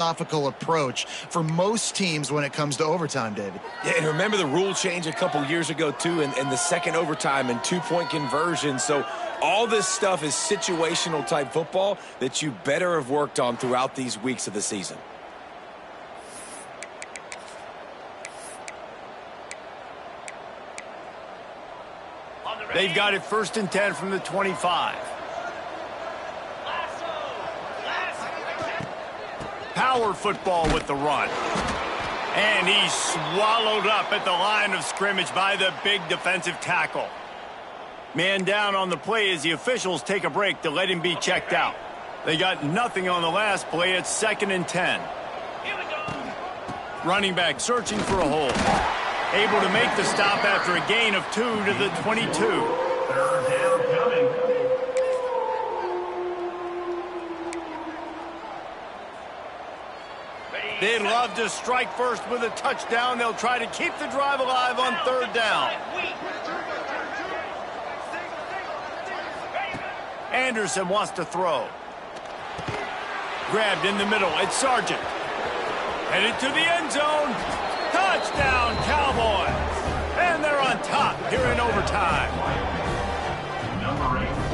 philosophical approach for most teams when it comes to overtime, David. Yeah, and remember the rule change a couple years ago, too, in the second overtime and two-point conversion. So all this stuff is situational type football that you better have worked on throughout these weeks of the season. They've got it 1st and 10 from the 25. Power football with the run. And he's swallowed up at the line of scrimmage by the big defensive tackle. Man down on the play as the officials take a break to let him be checked out. They got nothing on the last play. It's 2nd and 10. Running back searching for a hole. Able to make the stop after a gain of 2 to the 22. 3rd down coming. They'd love to strike first with a touchdown. They'll try to keep the drive alive on 3rd down. Anderson wants to throw. Grabbed in the middle. It's Sargent. Headed to the end zone. Touchdown, Cowboys. And they're on top here in overtime.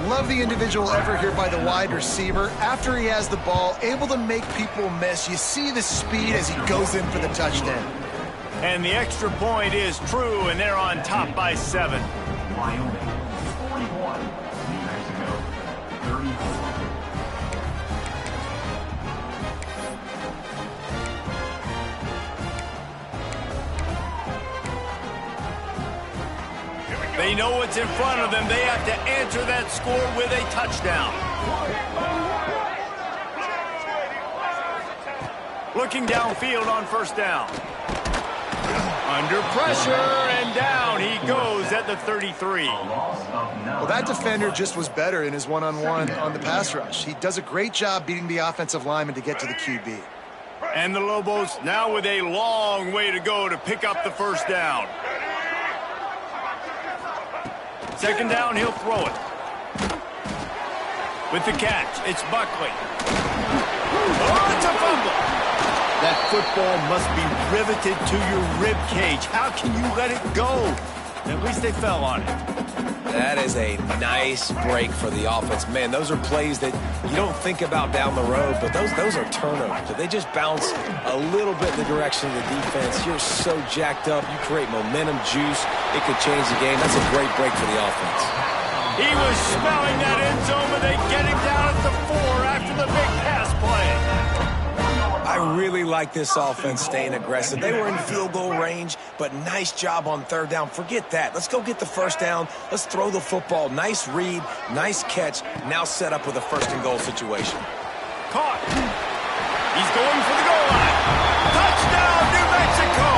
Love the individual effort here by the wide receiver. After he has the ball, able to make people miss. You see the speed as he goes in for the touchdown. And the extra point is true, and they're on top by 7. Wyoming, 41. New Mexico, 34. They know what's in front of them. They have to answer that score with a touchdown. Looking downfield on 1st down. Under pressure, and down he goes at the 33. Well, that defender just was better in his one-on-one on the pass rush. He does a great job beating the offensive lineman to get to the QB. And the Lobos now with a long way to go to pick up the 1st down. 2nd down, he'll throw it. With the catch, it's Buckley. Oh, it's a fumble. That football must be riveted to your rib cage. How can you let it go? At least they fell on it. That is a nice break for the offense. Man, those are plays that you don't think about down the road, but those are turnovers. If they just bounce a little bit in the direction of the defense, you're so jacked up. You create momentum, juice. It could change the game. That's a great break for the offense. He was smelling that end zone, but they get him down at the 4 after the big pass play. I really like this offense staying aggressive. They were in field goal range, but nice job on 3rd down. Forget that. Let's go get the 1st down. Let's throw the football. Nice read, nice catch. Now set up with a 1st and goal situation. Caught. He's going for the goal line. Touchdown, New Mexico.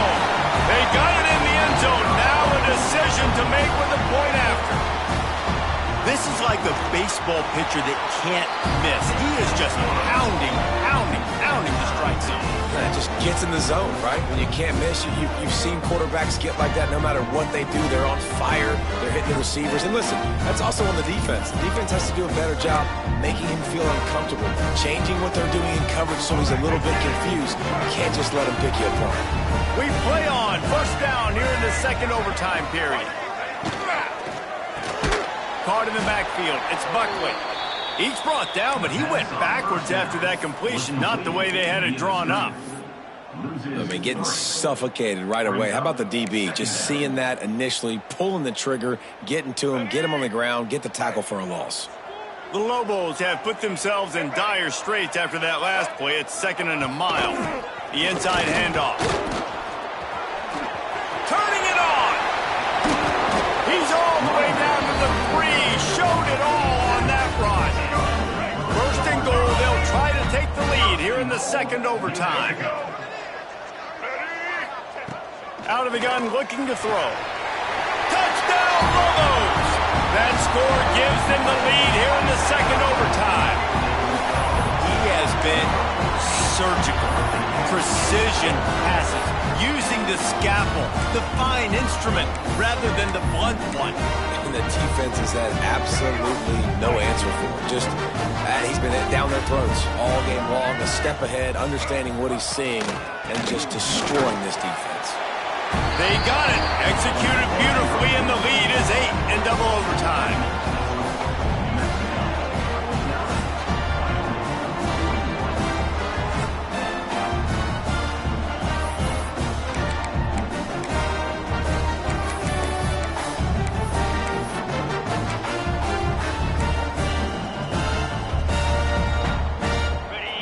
They got it in the end zone. Now a decision to make with the point after. This is like a baseball pitcher that can't miss. He is just pounding the strike zone. That just gets in the zone, right? When you can't miss, you've seen quarterbacks get like that no matter what they do. They're on fire. They're hitting the receivers. And listen, that's also on the defense. The defense has to do a better job making him feel uncomfortable, changing what they're doing in coverage so he's a little bit confused. You can't just let him pick you apart. We play on 1st down here in the 2nd overtime period. Caught in the backfield. It's Buckley. He's brought down, but he went backwards after that completion, not the way they had it drawn up. I mean, getting suffocated right away. How about the DB? Just seeing that initially, pulling the trigger, getting to him, get him on the ground, get the tackle for a loss. The Lobos have put themselves in dire straits after that last play. It's 2nd and a mile. The inside handoff. Turning it on. He's all the way down to the 3. Showed it all on that run. 1st and goal. They'll try to take the lead here in the 2nd overtime. Out of the gun, looking to throw. Touchdown, Lobos! That score gives them the lead here in the 2nd overtime. He has been surgical, precision passes, using the scalpel, the fine instrument, rather than the blunt one. And the defense has had absolutely no answer for him. Just, he's been down their throats all game long, a step ahead, understanding what he's seeing, and just destroying this defense. They got it. Executed beautifully, and the lead is 8 in double overtime.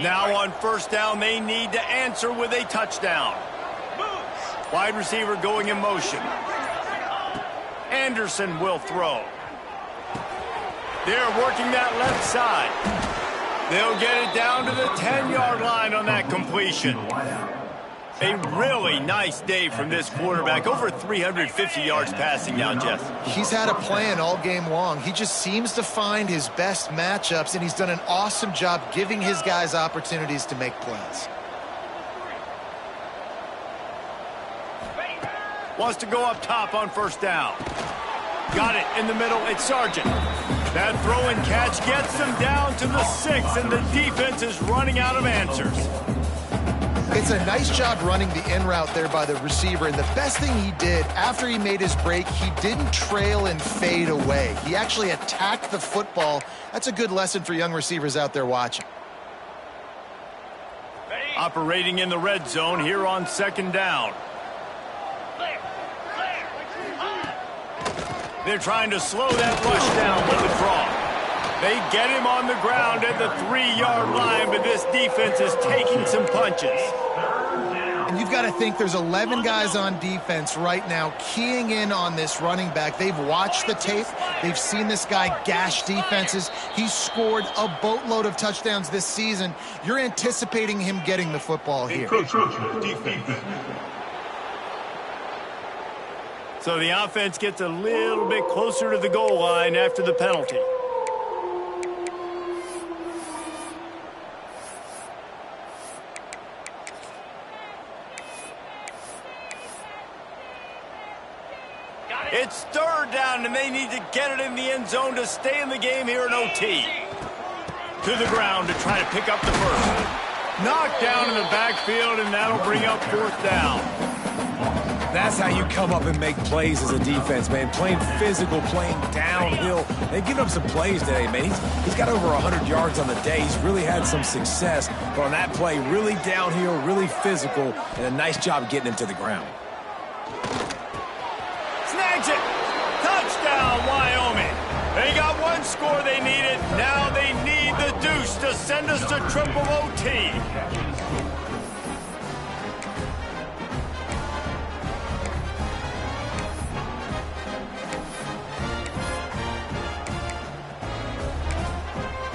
Now on first down, they need to answer with a touchdown. Wide receiver going in motion. Anderson will throw. They're working that left side. They'll get it down to the 10-yard line on that completion. A really nice day from this quarterback. Over 350 yards passing now, Jeff. He's had a plan all game long. He just seems to find his best matchups, and he's done an awesome job giving his guys opportunities to make plays. Wants to go up top on first down. Got it in the middle. It's Sargent. That throw and catch gets them down to the 6, and the defense is running out of answers. It's a nice job running the in route there by the receiver, and the best thing he did after he made his break, he didn't trail and fade away. He actually attacked the football. That's a good lesson for young receivers out there watching. Operating in the red zone here on second down. They're trying to slow that rush down with the draw. They get him on the ground at the 3-yard line, but this defense is taking some punches. And you've got to think there's 11 guys on defense right now keying in on this running back. They've watched the tape. They've seen this guy gash defenses. He's scored a boatload of touchdowns this season. You're anticipating him getting the football here. So the offense gets a little bit closer to the goal line after the penalty. It's third down, and they need to get it in the end zone to stay in the game here in OT. To the ground to try to pick up the first. Knocked down in the backfield, and that'll bring up fourth down. That's how you come up and make plays as a defense, man. Playing physical, playing downhill. They've given up some plays today, man. He's got over 100 yards on the day. He's really had some success. But on that play, really downhill, really physical, and a nice job getting him to the ground. Snags it. Touchdown, Wyoming. They got one score they needed. Now they need the deuce to send us to triple OT.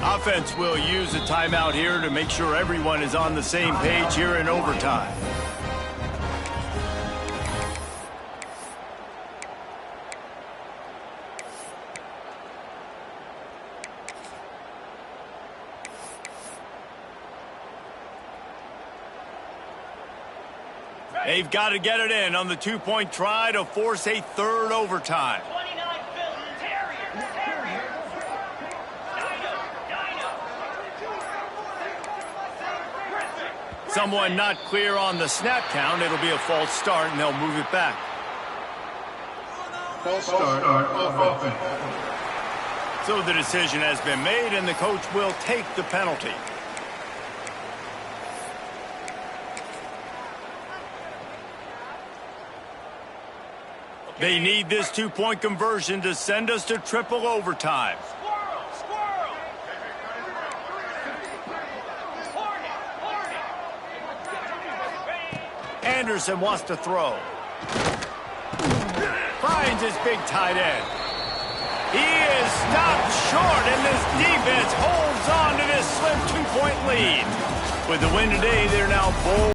Offense will use a timeout here to make sure everyone is on the same page here in overtime. They've got to get it in on the two-point try to force a third overtime. Someone not clear on the snap count. It'll be a false start, and they'll move it back. False start of offense. So the decision has been made, and the coach will take the penalty. They need this two-point conversion to send us to triple overtime. Anderson wants to throw. Finds his big tight end. He is stopped short, and this defense holds on to this slim two-point lead. With the win today, they're now bold.